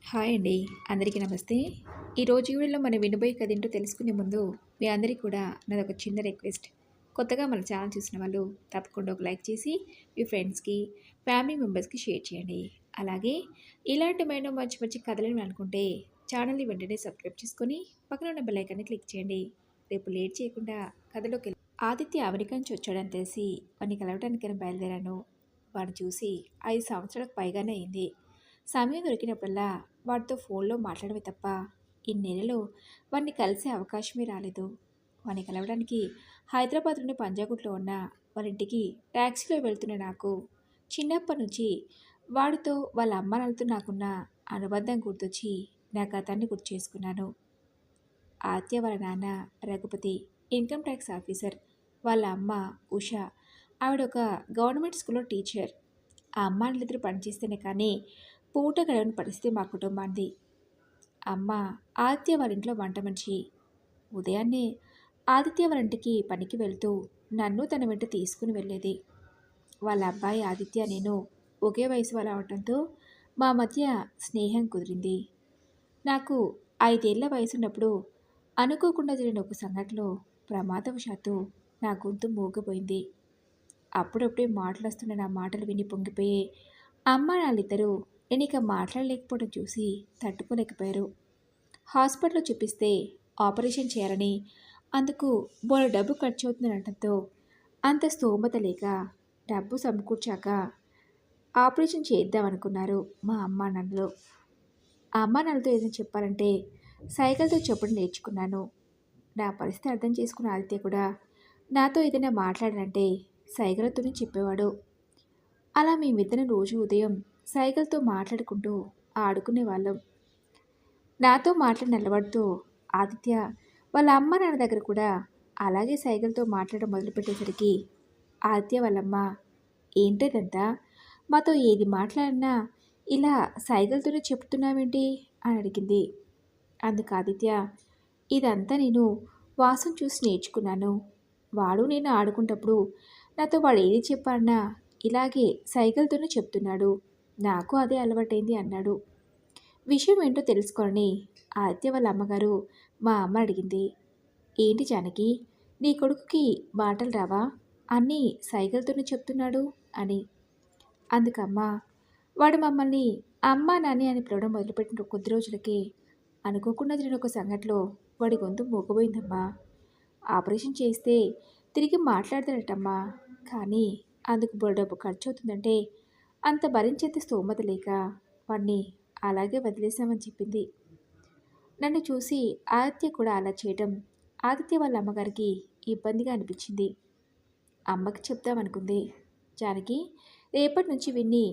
Hi అండి. అందరికీ నమస్తే. ఈరోజు వీడియోలో మనం వినబోయే కథ ఏంటో తెలుసుకునే ముందు మీ అందరికీ కూడా నాదొక చిన్న రిక్వెస్ట్. కొత్తగా మన ఛానల్ చూసిన వాళ్ళు తప్పకుండా ఒక లైక్ చేసి మీ ఫ్రెండ్స్‌కి, ఫ్యామిలీ మెంబర్స్‌కి షేర్ చేయండి. అలాగే ఇలాంటి మరెన్నో మంచి మంచి కథలను అనుకుంటే ఛానల్‌ని వెంటనే సబ్స్క్రైబ్ చేసుకొని పక్కన ఉన్న బెల్ ఐకాన్‌ని క్లిక్ చేయండి. రేపు లేట్ చేయకుండా కథలోకెళ్ళి ఆదిత్య అమెరికా నుంచి వచ్చాడని తెలిసి వాడిని కలవటానికని బయలుదేరాను. వాడిని చూసి 5 సంవత్సరాలకు పైగానే అయింది. సమయం దొరికినప్పుడల్లా వాడితో ఫోన్లో మాట్లాడమే తప్ప ఇన్నేళ్లలో వాడిని కలిసే అవకాశమే రాలేదు. వాడిని కలవడానికి హైదరాబాద్లోని పంజాగుట్లో ఉన్న వాళ్ళ ఇంటికి ట్యాక్సీలో వెళ్తున్న నాకు చిన్నప్పటి నుంచి వాడితో వాళ్ళ అమ్మ నాన్నలతో నాకున్న అనుబంధం గుర్తొచ్చి నా గతాన్ని గుర్తు చేసుకున్నాను. ఆద్య వాళ్ళ నాన్న రఘుపతి ఇన్కమ్ ట్యాక్స్ ఆఫీసర్, వాళ్ళ అమ్మ ఉష, ఆవిడ ఒక గవర్నమెంట్ స్కూల్లో టీచర్. ఆ అమ్మ వాళ్ళిద్దరూ పనిచేస్తేనే కానీ పూట గడవని పరిస్థితి మా కుటుంబాన్ని. అమ్మ ఆదిత్య వాళ్ళ ఇంట్లో వంట మనిషి. ఉదయాన్నే ఆదిత్య వాళ్ళ ఇంటికి పనికి వెళ్తూ నన్ను తన వెంట తీసుకుని వెళ్ళేది. వాళ్ళ అబ్బాయి ఆదిత్య నేను ఒకే వయసు వాళ్ళు అవటంతో మా మధ్య స్నేహం కుదిరింది. నాకు 5 ఏళ్ల వయసున్నప్పుడు అనుకోకుండా జరిగిన ఒక సంఘటనలో ప్రమాదవశాత్తు నా గొంతు మూగపోయింది. అప్పుడప్పుడే మాటలొస్తున్న నా మాటలు విని పొంగిపోయే అమ్మ నాళ్ళిద్దరూ నేనిక మాట్లాడలేకపోవడం చూసి తట్టుకోలేకపోయారు. హాస్పిటల్లో చూపిస్తే ఆపరేషన్ చేయాలని, అందుకు బోలెడు డబ్బు ఖర్చు అవుతుందనడంతో అంత స్తోమత లేక డబ్బు సమకూర్చాక ఆపరేషన్ చేద్దామనుకున్నారు మా అమ్మా నాన్నలు. ఆ అమ్మా నాన్నలతో ఏదైనా చెప్పాలంటే సైగలతో చెప్పడం నేర్చుకున్నాను. నా పరిస్థితి అర్థం చేసుకున్న ఆదిత్య కూడా నాతో ఏదైనా మాట్లాడాలంటే సైగలతోనే చెప్పేవాడు. అలా మేమిద్దరం రోజు ఉదయం సైగలతో మాట్లాడుకుంటూ ఆడుకునేవాళ్ళం. నాతో మాట్లాడిన అలవాటుతో ఆదిత్య వాళ్ళ అమ్మ నాన్న దగ్గర కూడా అలాగే సైగలతో మాట్లాడడం మొదలుపెట్టేసరికి ఆదిత్య వాళ్ళమ్మ ఏంటదంతా, మాతో ఏది మాట్లాడినా ఇలా సైగలతోనే చెప్తున్నావేంటి అని అడిగింది. అందుకు ఆదిత్య, ఇదంతా నేను వాసుని చూసి నేర్చుకున్నాను. వాడు నేను ఆడుకుంటప్పుడు నాతో వాడు ఏది చెప్పాలన్నా ఇలాగే సైగలతోనే చెప్తున్నాడు. నాకు అదే అలవాటైంది అన్నాడు. విషయం ఏంటో తెలుసుకోవాలని ఆదిత్య వాళ్ళ అమ్మగారు మా అమ్మ అడిగింది. ఏంటి జానకి, నీ కొడుకుకి మాటలు రావా? అన్నీ సైగలతోనే చెప్తున్నాడు అని. అందుకమ్మ, వాడు మమ్మల్ని అమ్మ నాని అని పిలవడం మొదలుపెట్టిన కొద్ది రోజులకే అనుకోకుండా జరిగిన ఒక సంఘటనలో వాడి గొంతు మూగబోయిందమ్మా. ఆపరేషన్ చేస్తే తిరిగి మాట్లాడతాడటమ్మా. కానీ అందుకు డబ్బు ఖర్చు అవుతుందంటే అంత భరించేంత స్తోమత లేక వాడిని అలాగే వదిలేశామని చెప్పింది. నన్ను చూసి ఆదిత్య కూడా అలా చేయడం ఆదిత్య వాళ్ళ అమ్మగారికి ఇబ్బందిగా అనిపించింది. అమ్మకి చెప్దామనుకుంది. జానకి, రేపటి నుంచి వీన్ని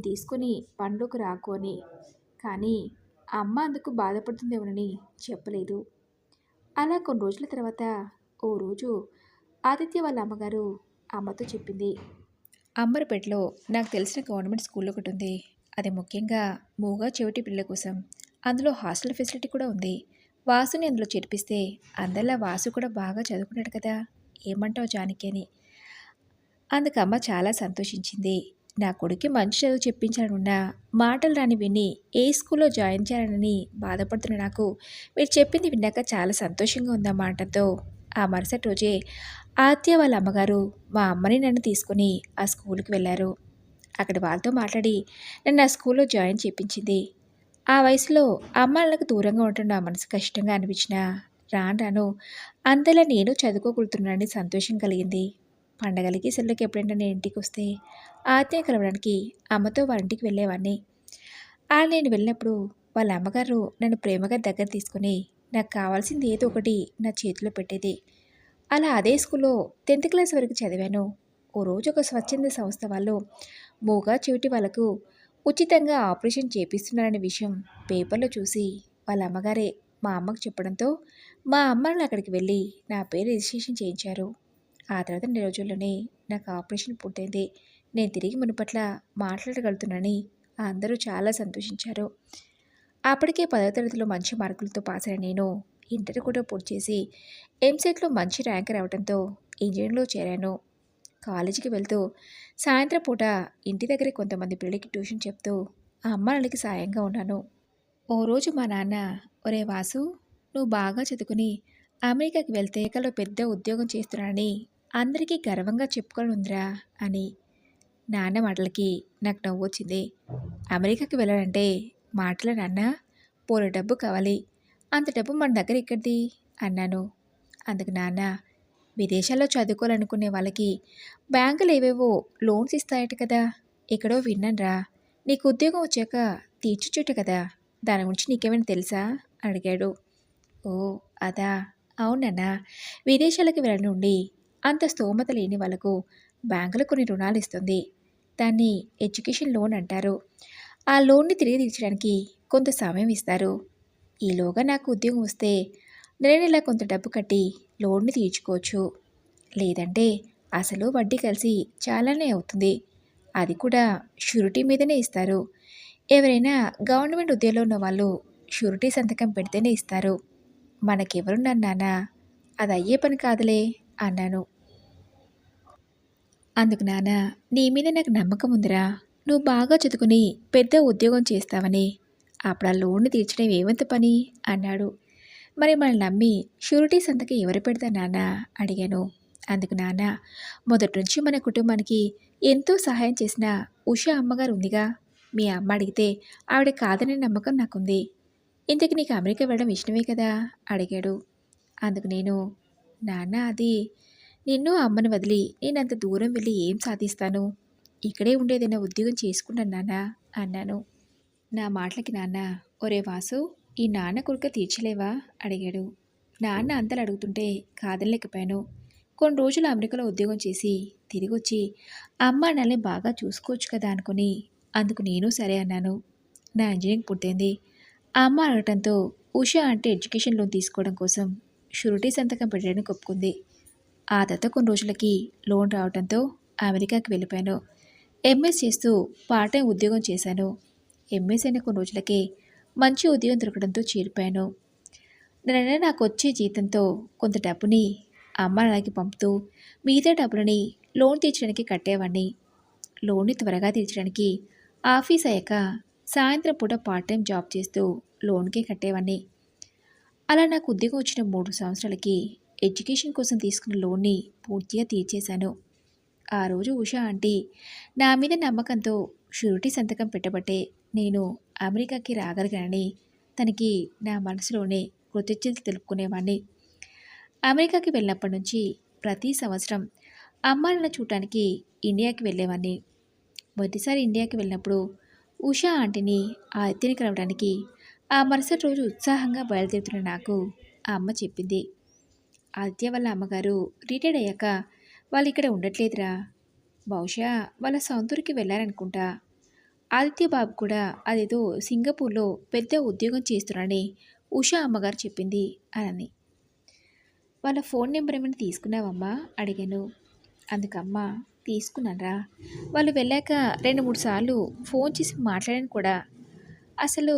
తీసుకొని పనిలోకి రాకు అని. కానీ అమ్మ అందుకు బాధపడుతుందేమోనని చెప్పలేదు. అలా కొన్ని రోజుల తర్వాత ఓ రోజు ఆదిత్య వాళ్ళ అమ్మగారు అమ్మతో చెప్పింది. అంబర్పేటలో నాకు తెలిసిన గవర్నమెంట్ స్కూల్ ఒకటి ఉంది. అది ముఖ్యంగా మూగా చెవిటి పిల్లల కోసం. అందులో హాస్టల్ ఫెసిలిటీ కూడా ఉంది. వాసుని అందులో చేర్పిస్తే అందరిలా వాసు కూడా బాగా చదువుకున్నాడు కదా, ఏమంటావు జానకి అని. అందుకమ్మ చాలా సంతోషించింది. నా కొడుక్కి మంచి చదువు చెప్పించాలనున్నా మాటలు రాని విని ఏ స్కూల్లో జాయిన్ చేయాలని బాధపడుతున్న నాకు మీరు చెప్పింది విన్నాక చాలా సంతోషంగా ఉందమ్మా అంటంతో ఆ మరుసటి రోజే ఆద్య వాళ్ళ అమ్మగారు మా అమ్మని నన్ను తీసుకుని ఆ స్కూల్కి వెళ్ళారు. అక్కడ వాళ్ళతో మాట్లాడి నన్ను ఆ స్కూల్లో జాయిన్ చేయించింది. ఆ వయసులో అమ్మాళ్ళకు దూరంగా ఉండడం నా మనసు కష్టంగా అనిపించినా రాను రాను అంతలా నేను చదువుకోగలుగుతున్నానని సంతోషం కలిగింది. పండగలకి సెలవులకి ఎప్పుడైనా నేను ఇంటికి వస్తే ఆత్మీయ కలవడానికి అమ్మతో వాళ్ళ ఇంటికి వెళ్ళేవాడిని. అలా నేను వెళ్ళినప్పుడు వాళ్ళ అమ్మగారు నన్ను ప్రేమగా దగ్గర తీసుకుని నాకు కావాల్సింది ఏదో ఒకటి నా చేతిలో పెట్టేది. అలా అదే స్కూల్లో 10th క్లాస్ వరకు చదివాను. ఓ రోజు ఒక స్వచ్ఛంద సంస్థ వాళ్ళు మూగా చెవిటి వాళ్ళకు ఉచితంగా ఆపరేషన్ చేపిస్తున్నారనే విషయం పేపర్లో చూసి వాళ్ళ అమ్మగారే మా అమ్మకు చెప్పడంతో మా అమ్మని అక్కడికి వెళ్ళి నా పేరు రిజిస్ట్రేషన్ చేయించారు. ఆ తర్వాత 2 రోజుల్లోనే నాకు ఆపరేషన్ పూర్తయింది. నేను తిరిగి మునుపట్ల మాట్లాడగలుగుతున్నానని అందరూ చాలా సంతోషించారు. అప్పటికే 10వ తరగతిలో మంచి మార్కులతో పాస్ అయిన నేను ఇంటర్ కూడా పూర్తి చేసి ఎంసెట్లో మంచి ర్యాంక్ రావడంతో ఇంజనీరింగ్లో చేరాను. కాలేజీకి వెళ్తూ సాయంత్రం పూట ఇంటి దగ్గరే కొంతమంది పిల్లలకి ట్యూషన్ చెప్తూ ఆ అమ్మ నాన్నలకి సాయంగా ఉన్నాను. ఓ రోజు మా నాన్న, ఒరే వాసు, నువ్వు బాగా చదువుకుని అమెరికాకి వెళ్తే అమెరికాలో పెద్ద ఉద్యోగం చేస్తున్నానని అందరికీ గర్వంగా చెప్పుకొని ఉందిరా అని. నాన్న మాటలకి నాకు నవ్వొచ్చింది. అమెరికాకి వెళ్ళాలంటే మాటల నాన్న, పోలే డబ్బు కావాలి, అంత డబ్బు మన దగ్గర ఎక్కడిది అన్నాను. అందుకు నాన్న, విదేశాల్లో చదువుకోవాలనుకునే వాళ్ళకి బ్యాంకులు ఏవేవో లోన్స్ ఇస్తాయట కదా, ఎక్కడో విన్నానురా, నీకు ఉద్యోగం వచ్చాక తీర్చుచుట్టు కదా, దాని గురించి నీకేమైనా తెలుసా అడిగాడు. ఓ, అదా, అవునన్నా, విదేశాలకు వెళ్ళనుండి అంత స్తోమత లేని వాళ్ళకు బ్యాంకులు కొన్ని రుణాలు ఇస్తుంది. దాన్ని ఎడ్యుకేషన్ లోన్ అంటారు. ఆ లోన్ని తిరిగి తీర్చడానికి కొంత సమయం ఇస్తారు. ఈలోగా నాకు ఉద్యోగం వస్తే నెల నెలా కొంత డబ్బు కట్టి లోన్ని తీర్చుకోవచ్చు. లేదంటే అసలు వడ్డీ కలిసి చాలానే అవుతుంది. అది కూడా షూరిటీ మీదనే ఇస్తారు. ఎవరైనా గవర్నమెంట్ ఉద్యోగంలో ఉన్న వాళ్ళు షూరిటీ సంతకం పెడితేనే ఇస్తారు. మనకెవరున్నారు నాన్న, అది అయ్యే పని కాదులే అన్నాను. అందుకు నాన్న, నీ మీద నాకు నమ్మకం ఉందిరా, నువ్వు బాగా చదువుకుని పెద్ద ఉద్యోగం చేస్తావని, అప్పుడు ఆ లోన్ని తీర్చడం ఏమంత పని అన్నాడు. మరి మనల్ని నమ్మి షూరిటీ సంతకం ఎవరు పెడతా నాన్న అడిగాను. అందుకు నాన్న, మొదటి నుంచి మన కుటుంబానికి ఎంతో సహాయం చేసిన ఉషా అమ్మగారు ఉందిగా, మీ అమ్మ అడిగితే ఆవిడ కాదనే నమ్మకం నాకుంది. ఇంతకు నీకు అమెరికా వెళ్ళడం ఇష్టమే కదా అడిగాడు. అందుకు నేను, నాన్న అది, నిన్ను అమ్మను వదిలి నేనంత దూరం వెళ్ళి ఏం సాధిస్తాను, ఇక్కడే ఉండేదైనా ఉద్యోగం చేసుకుంటాను నాన్న అన్నాను. నా మాటలకి నాన్న, ఒరే వాసు, ఈ నాన్న కొడుక తీర్చలేవా అడిగాడు. నాన్న అంతలు అడుగుతుంటే కాదనలేకపోయాను. కొన్ని రోజులు అమెరికాలో ఉద్యోగం చేసి తిరిగొచ్చి అమ్మ నాన్నని బాగా చూసుకోవచ్చు కదా అనుకుని, అందుకు నేను సరే అన్నాను. నా ఇంజనీరింగ్ పూర్తయింది. ఆ అమ్మ అడగటంతో ఉషా అంటే ఎడ్యుకేషన్ లోన్ తీసుకోవడం కోసం షూరిటీ సంతకం పెట్టడానికి ఒప్పుకుంది. ఆ తర్వాత కొన్ని రోజులకి లోన్ రావడంతో అమెరికాకి వెళ్ళిపోయాను. ఎంఎస్ చేస్తూ పార్ట్ టైం ఉద్యోగం చేశాను. ఎంఎస్ అయిన కొన్ని రోజులకే మంచి ఉద్యోగం దొరకడంతో చేరిపోయాను. నెల నాకు వచ్చే జీతంతో కొంత డబ్బుని అమ్మ నాన్నకి పంపుతూ మిగతా డబ్బులని లోన్ తీర్చడానికి కట్టేవాడిని. లోన్ని త్వరగా తీర్చడానికి ఆఫీస్ అయ్యాక సాయంత్రం పూట పార్ట్ టైం జాబ్ చేస్తూ లోన్కే కట్టేవాడిని. అలా నాకు ఉద్యోగం వచ్చిన 3 సంవత్సరాలకి ఎడ్యుకేషన్ కోసం తీసుకున్న లోన్ని పూర్తిగా తీర్చేశాను. ఆ రోజు ఉషా ఆంటీ నా మీద నమ్మకంతో షూరిటీ సంతకం పెట్టబట్టే నేను అమెరికాకి రాగలిగానని తనకి నా మనసులోనే కృతజ్ఞతలు తెలుపుకునేవాడిని. అమెరికాకి వెళ్ళినప్పటి నుంచి ప్రతి సంవత్సరం అమ్మ నాన్న చూడటానికి ఇండియాకి వెళ్ళేవాడిని. మొదటిసారి ఇండియాకి వెళ్ళినప్పుడు ఉషా ఆంటీని ఆతిథ్యాన్ని కలవడానికి ఆ మరుసటి రోజు ఉత్సాహంగా బయలుదేరుతున్న నాకు ఆ అమ్మ చెప్పింది, ఆదిత్య వాళ్ళ అమ్మగారు రిటైర్డ్ అయ్యాక వాళ్ళు ఇక్కడ ఉండట్లేదురా, బహుశా వాళ్ళ సొంత ఊరికి వెళ్ళారనుకుంటా. ఆదిత్య బాబు కూడా అదేదో సింగపూర్లో పెద్ద ఉద్యోగం చేస్తున్నాడని ఉషా అమ్మగారు చెప్పింది అని. వాళ్ళ ఫోన్ నెంబర్ ఏమైనా తీసుకున్నావమ్మా అడిగాను. అందుకమ్మ, తీసుకున్నానరా, వాళ్ళు వెళ్ళాక 2-3 సార్లు ఫోన్ చేసి మాట్లాడాను కూడా. అసలు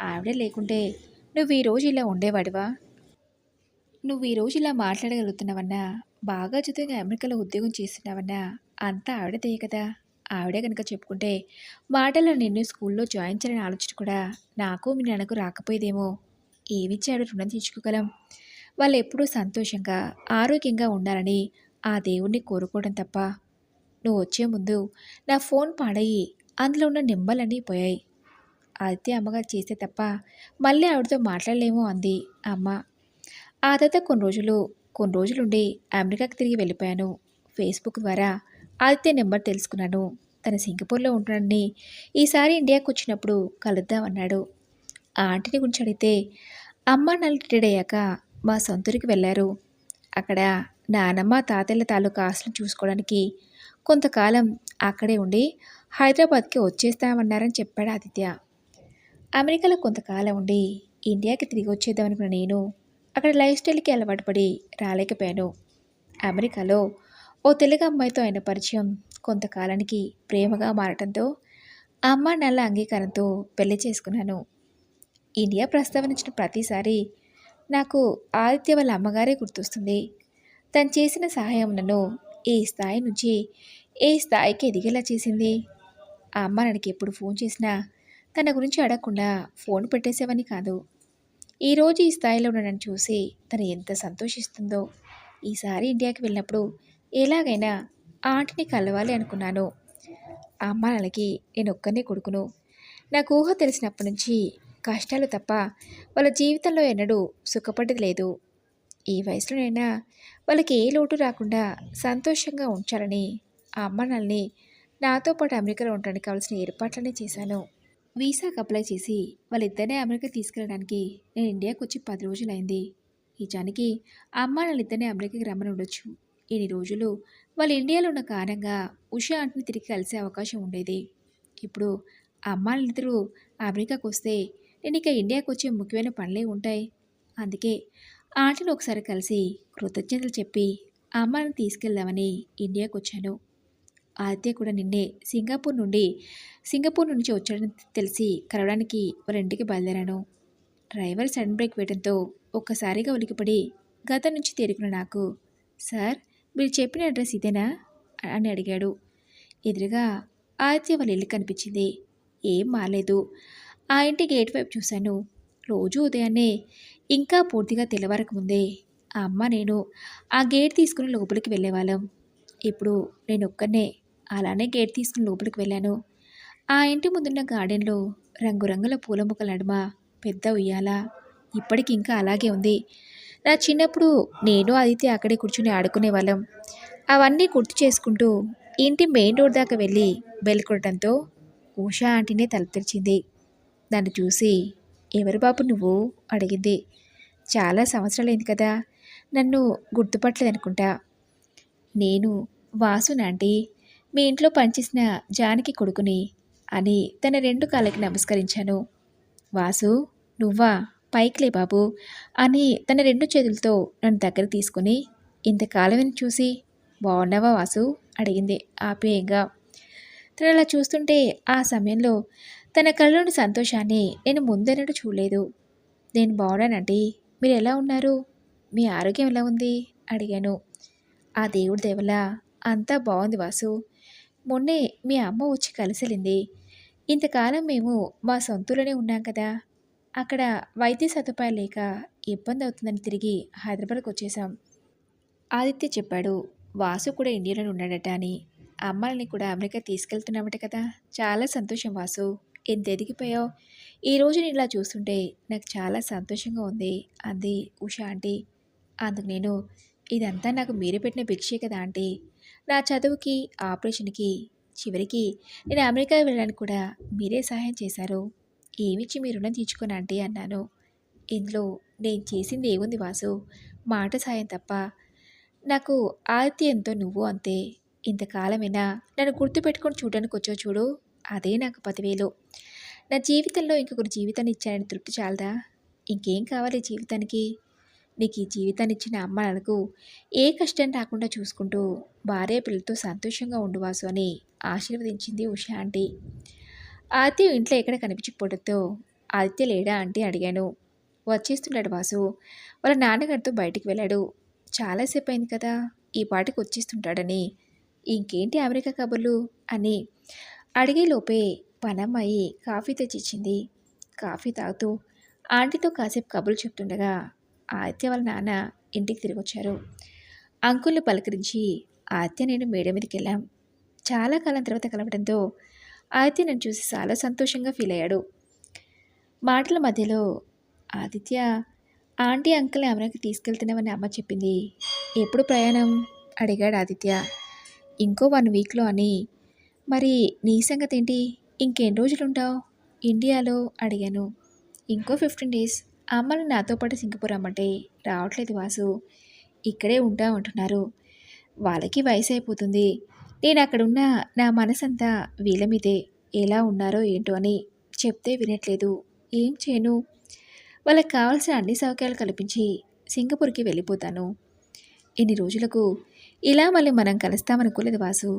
ఆవిడే లేకుంటే నువ్వు ఈరోజు ఇలా ఉండేవాడివా, నువ్వు ఈరోజు ఇలా మాట్లాడగలుగుతున్నావన్నా, బాగా చదువుగా అమెరికాలో ఉద్యోగం చేస్తున్నావన్నా అంతా ఆవిడదే కదా. ఆవిడే కనుక చెప్పుకుంటే మాటల్లో నిన్ను స్కూల్లో జాయిన్ చేయాలని ఆలోచన కూడా నాకు మీ నాన్నకు రాకపోయేదేమో. ఏమిచ్చి ఆవిడ రుణం తీర్చుకోగలం. వాళ్ళు ఎప్పుడూ సంతోషంగా ఆరోగ్యంగా ఉండాలని ఆ దేవుణ్ణి కోరుకోవడం తప్ప. నువ్వు వచ్చే ముందు నా ఫోన్ పాడయి అందులో ఉన్న నెంబర్లన్నీ పోయాయి. ఆదిత్య అమ్మగారు చేస్తే తప్ప మళ్ళీ ఆవిడతో మాట్లాడలేమో అంది అమ్మ. ఆ తర్వాత కొన్ని రోజులుండి అమెరికాకి తిరిగి వెళ్ళిపోయాను. ఫేస్బుక్ ద్వారా ఆదిత్య నెంబర్ తెలుసుకున్నాను. తను సింగపూర్లో ఉంటున్నాడని, ఈసారి ఇండియాకి వచ్చినప్పుడు కలుద్దామన్నాడు. ఆ ఆంటీని గురించి అడిగితే అమ్మ నాన్న రిటైర్డ్ అయ్యాక మా సొంతూరికి వెళ్ళారు. అక్కడ నానమ్మ తాతయ్యల తాలూకా ఆస్తులను చూసుకోవడానికి కొంతకాలం అక్కడే ఉండి హైదరాబాద్కి వచ్చేస్తామన్నారని చెప్పాడు ఆదిత్య. అమెరికాలో కొంతకాలం ఉండి ఇండియాకి తిరిగి వచ్చేద్దామనుకున్న నేను అక్కడ లైఫ్ స్టైల్కి అలవాటు పడి రాలేకపోయాను. అమెరికాలో ఓ తెలుగు అమ్మాయితో అయిన పరిచయం కొంతకాలానికి ప్రేమగా మారటంతో అమ్మ నాన్నల అంగీకారంతో పెళ్లి చేసుకున్నాను. ఇండియా ప్రస్తావనించిన ప్రతిసారి నాకు ఆదిత్య వాళ్ళ అమ్మగారే గుర్తొస్తుంది. తను చేసిన సహాయం నన్ను ఏ స్థాయి నుంచి ఏ స్థాయికి ఎదిగేలా చేసింది. ఆ అమ్మ నాకు ఎప్పుడు ఫోన్ చేసినా తన గురించి అడగకుండా ఫోన్ పెట్టేసేవని కాదు. ఈరోజు ఈ స్థాయిలో ఉండడం చూసి తను ఎంత సంతోషిస్తుందో. ఈసారి ఇండియాకి వెళ్ళినప్పుడు ఎలాగైనా ఆ ఆంటీని కలవాలి అనుకున్నాను. ఆ అమ్మ నాన్నలకి నేను ఒక్కనే కొడుకును. నాకు ఊహ తెలిసినప్పటి నుంచి కష్టాలు తప్ప వాళ్ళ జీవితంలో ఎన్నడూ సుఖపడ్డది లేదు. ఈ వయసులోనైనా వాళ్ళకి ఏ లోటు రాకుండా సంతోషంగా ఉంచాలని ఆ అమ్మ నాన్నల్ని నాతో పాటు అమెరికాలో ఉండడానికి కావాల్సిన ఏర్పాట్లనే చేశాను. వీసాకి అప్లై చేసి వాళ్ళిద్దరినే అమెరికా తీసుకెళ్ళడానికి నేను ఇండియాకి వచ్చి 10 రోజులైంది. నిజానికి ఆ అమ్మ నాన్నలిద్దరినే అమెరికాకి రమ్మని ఉండొచ్చు. ఇన్ని రోజులు వాళ్ళు ఇండియాలో ఉన్న కారణంగా ఉషా ఆంటీని తిరిగి కలిసే అవకాశం ఉండేది. ఇప్పుడు ఆ అమ్మాళ్ళిద్దరూ అమెరికాకు వస్తే నేను ఇక ఇండియాకి వచ్చే ముఖ్యమైన పనులే ఉంటాయి. అందుకే ఆ ఆంటీని ఒకసారి కలిసి కృతజ్ఞతలు చెప్పి ఆ అమ్మాయిని తీసుకెళ్దామని ఇండియాకి వచ్చాను. ఆదిత్య కూడా నిన్నే సింగపూర్ నుంచి వచ్చాడని తెలిసి కలవడానికి వాళ్ళ ఇంటికి బయలుదేరాను. డ్రైవర్ సడన్ బ్రేక్ వేయడంతో ఒక్కసారిగా ఉలికిపడి గతం నుంచి తేరుకున్న నాకు, సార్ మీరు చెప్పిన అడ్రస్ ఇదేనా అని అడిగాడు. ఎదురుగా ఆదిత్య వాళ్ళ ఇల్లు కనిపించింది. ఏం మాలేదు. ఆ ఇంటి గేట్ వైపు చూశాను. రోజు ఉదయాన్నే ఇంకా పూర్తిగా తెల్లవారక ముందే ఆ అమ్మ నేను ఆ గేట్ తీసుకుని లోపలికి వెళ్ళేవాళ్ళం. ఇప్పుడు నేను ఒక్కనే అలానే గేట్ తీసుకుని లోపలికి వెళ్ళాను. ఆ ఇంటి ముందున్న గార్డెన్లో రంగురంగుల పూల మొక్కల నడుమ పెద్ద ఉయ్యాల ఇప్పటికి ఇంకా అలాగే ఉంది. నా చిన్నప్పుడు నేను ఆదిత్య అక్కడే కూర్చుని ఆడుకునేవాళ్ళం. అవన్నీ గుర్తు చేసుకుంటూ ఇంటి మెయిన్ రోడ్ దాకా వెళ్ళి బెల్ కొట్టడంతో ఉషా ఆంటీనే తలుపు తెరిచింది. నన్ను చూసి, ఎవరు బాబు నువ్వు అడిగింది. చాలా సంవత్సరాలైంది కదా, నన్ను గుర్తుపట్టలేదనుకుంటా. నేను వాసునాంటీ, మీ ఇంట్లో పనిచేసిన జానకి కొడుకుని అని తన 2 కాళ్ళకి నమస్కరించాను. వాసు, నువ్వా, పైకిలే బాబు అని తన 2 చేతులతో నన్ను దగ్గర తీసుకుని, ఇంతకాలం చూసి బాగున్నావా వాసు అడిగింది ఆప్యాయంగా. తను అలా చూస్తుంటే ఆ సమయంలో తన కళ్ళలోని సంతోషాన్ని నేను ముందెన్నడూ చూడలేదు. నేను బాగున్నానంటీ, మీరు ఎలా ఉన్నారు, మీ ఆరోగ్యం ఎలా ఉంది అడిగాను. ఆ దేవుడి దయవల్ల అంతా బాగుంది వాసు. మొన్నే మీ అమ్మ వచ్చి కలిసెళ్ళింది. ఇంతకాలం మేము మా సొంతూరులోనే ఉన్నాం కదా, అక్కడ వైద్య సదుపాయాలు లేక ఇబ్బంది అవుతుందని తిరిగి హైదరాబాద్కి వచ్చేసాం. ఆదిత్య చెప్పాడు. వాసు కూడా ఇండియాలోనే ఉన్నాడట అని. అమ్మాయిని కూడా అమెరికా తీసుకెళ్తున్నామట కదా, చాలా సంతోషం వాసు. ఎంత ఎదిగిపోయావు. ఈరోజు నేను ఇలా చూస్తుంటే నాకు చాలా సంతోషంగా ఉంది అంది ఉషా ఆంటీ. అందుకు నేను, ఇదంతా నాకు మీరు పెట్టిన భిక్షే కదా ఆంటీ. నా చదువుకి, ఆపరేషన్కి, చివరికి నేను అమెరికా వెళ్ళడానికి కూడా మీరే సహాయం చేశారు. ఏమిచ్చి మీ రుణం తీర్చుకోను ఆంటీ అన్నాను. ఇందులో నేను చేసింది ఏముంది వాసు, మాట సాయం తప్ప. నాకు ఆదిత్య ఎంతో నువ్వు అంతే. ఇంతకాలమైనా నన్ను గుర్తుపెట్టుకొని చూడడానికి వచ్చావు చూడు, అదే నాకు 10,000. నా జీవితంలో ఇంకొకరి జీవితాన్ని ఇచ్చానని తృప్తి చాలదా? ఇంకేం కావాలి జీవితానికి? నీకు ఈ జీవితాన్ని ఇచ్చిన అమ్మ నాన్నకు ఏ కష్టం రాకుండా చూసుకుంటూ భార్య పిల్లలతో సంతోషంగా ఉండు వాసు అని ఆశీర్వదించింది ఉషా ఆంటీ. ఆదిత్య ఇంట్లో ఎక్కడ కనిపించకపోవడంతో ఆదిత్య లేడా ఆంటీ అడిగాను. వచ్చేస్తున్నాడు వాసు, వాళ్ళ నాన్నగారితో బయటికి వెళ్ళాడు. చాలాసేపు అయింది కదా, ఈ పాటికి వచ్చేస్తుంటాడని. ఇంకేంటి అమెరికా కబుర్లు అని అడిగేలోపే పనమ్మాయి కాఫీ తెచ్చిచ్చింది. కాఫీ తాగుతూ ఆంటీతో కాసేపు కబుర్లు చెప్తుండగా ఆదిత్య వాళ్ళ నాన్న ఇంటికి తిరిగి వచ్చారు. అంకుల్ని పలకరించి ఆదిత్య నేను మేడ మీదకి వెళ్ళాం. చాలా కాలం తర్వాత కలవడంతో ఆదిత్య నన్ను చూసి చాలా సంతోషంగా ఫీల్ అయ్యాడు. మాటల మధ్యలో, ఆదిత్య, ఆంటీ అంకుల్ని అమెరికా తీసుకెళ్తున్నామని అమ్మ చెప్పింది. ఎప్పుడు ప్రయాణం అడిగాడు ఆదిత్య. ఇంకో 1 వీక్లో అని. మరి నీ సంగతి ఏంటి, ఇంకెన్ని రోజులుంటావు ఇండియాలో అడిగాను. ఇంకో 15 డేస్. అమ్మని నాతో పాటు సింగపూర్ రమ్మంటే రావట్లేదు వాసు, ఇక్కడే ఉంటామంటున్నారు. వాళ్ళకి వయసు అయిపోతుంది. నేను అక్కడున్న నా మనసంతా వీళ్ళ మీదే. ఎలా ఉన్నారో ఏంటో అని చెప్తే వినట్లేదు. ఏం చేయను? వాళ్ళకి కావాల్సిన అన్ని సౌకర్యాలు కల్పించి సింగపూర్కి వెళ్ళిపోతాను. ఇన్ని రోజులకు ఇలా మళ్ళీ మనం కలుస్తామనుకోలేదు వాసు.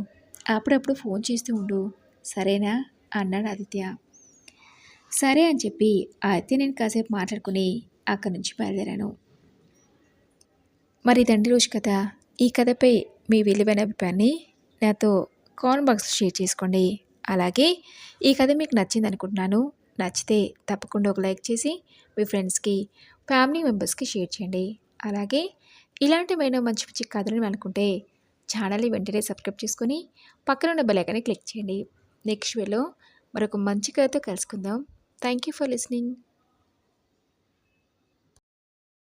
అప్పుడప్పుడు ఫోన్ చేస్తూ ఉండు, సరేనా అన్నాడు ఆదిత్య. సరే అని చెప్పి ఆదిత్య నేను కాసేపు మాట్లాడుకుని అక్కడి నుంచి బయలుదేరాను. మరి తండ్రి రోజు కథ, ఈ కథపై మీ విలువైన అభిప్రాయాన్ని నాతో కామెంట్ బాక్స్లో షేర్ చేసుకోండి. అలాగే ఈ కథ మీకు నచ్చింది అనుకుంటున్నాను. నచ్చితే తప్పకుండా ఒక లైక్ చేసి మీ ఫ్రెండ్స్కి, ఫ్యామిలీ మెంబర్స్కి షేర్ చేయండి. అలాగే ఇలాంటివైనా మంచి మంచి కథలను అనుకుంటే ఛానల్ని వెంటనే సబ్స్క్రైబ్ చేసుకొని పక్కన ఉన్న బెల్ ఐకాన్ని క్లిక్ చేయండి. నెక్స్ట్ వీడియోలో మరొక మంచి కథతో కలుసుకుందాం. Thank you for listening.